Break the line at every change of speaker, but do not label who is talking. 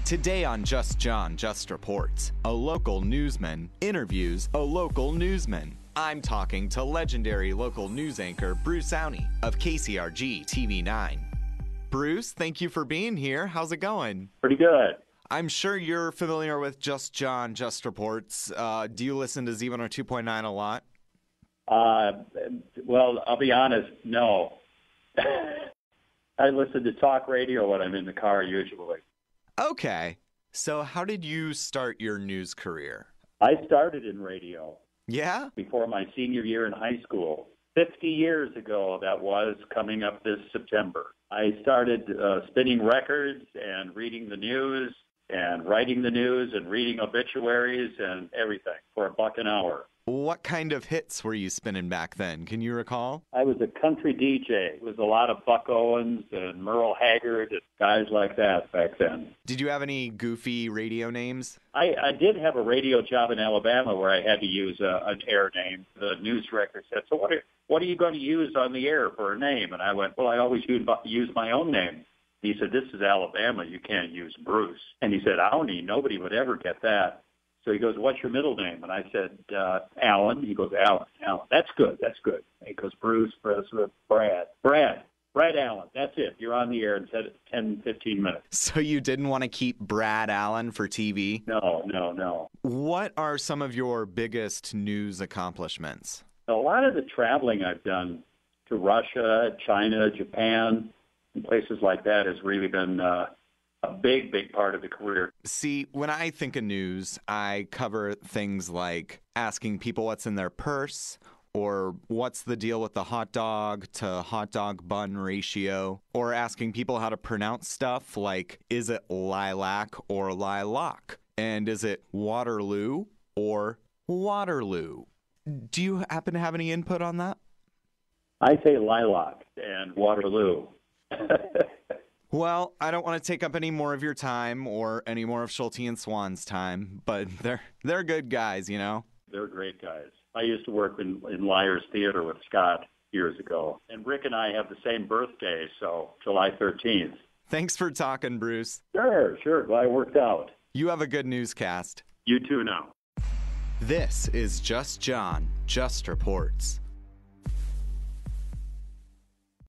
Today on Just John Just Reports, a local newsman interviews a local newsman. I'm talking to legendary local news anchor Bruce Aune of KCRG TV9. Bruce, thank you for being here. How's it going?
Pretty good.
I'm sure you're familiar with Just John Just Reports. Do you listen to Z102.9 a lot?
Well, I'll be honest, no. I listen to talk radio when I'm in the car usually.
Okay. So how did you start your news career?
I started in radio.
Yeah?
Before my senior year in high school. 50 years ago, that was, coming up this September. I started spinning records and reading the news and writing the news and reading obituaries and everything for $1 an hour.
What kind of hits were you spinning back then? Can you recall?
I was a country DJ. It was a lot of Buck Owens and Merle Haggard and guys like that back then.
Did you have any goofy radio names?
I did have a radio job in Alabama where I had to use an air name. The news director said, so what are you going to use on the air for a name? And I went, well, I always use my own name. He said, this is Alabama. You can't use Bruce. And he said, Aune, nobody would ever get that. So he goes, what's your middle name? And I said, Alan. He goes, Alan. That's good. He goes, Bruce, Brad Allen. That's it. You're on the air in 10, 15 minutes.
So you didn't want to keep Brad Allen for TV?
No.
What are some of your biggest news accomplishments?
A lot of the traveling I've done to Russia, China, Japan, and places like that has really been a big part of the career.
See, when I think of news, I cover things like asking people what's in their purse, or what's the deal with the hot dog to hot dog bun ratio, or asking people how to pronounce stuff like, is it lilac or lilac? And is it Waterloo or Waterloo? Do you happen to have any input on that?
I say lilac and Waterloo.
Well, I don't want to take up any more of your time or any more of Schulte Swann's time, but they're good guys, you know?
They're great guys. I used to work in Liars Theater with Scott years ago. And Rick and I have the same birthday, so July 13th.
Thanks for talking, Bruce.
Sure. Glad it worked out.
You have a good newscast.
You too now.
This is Just John, Just Reports.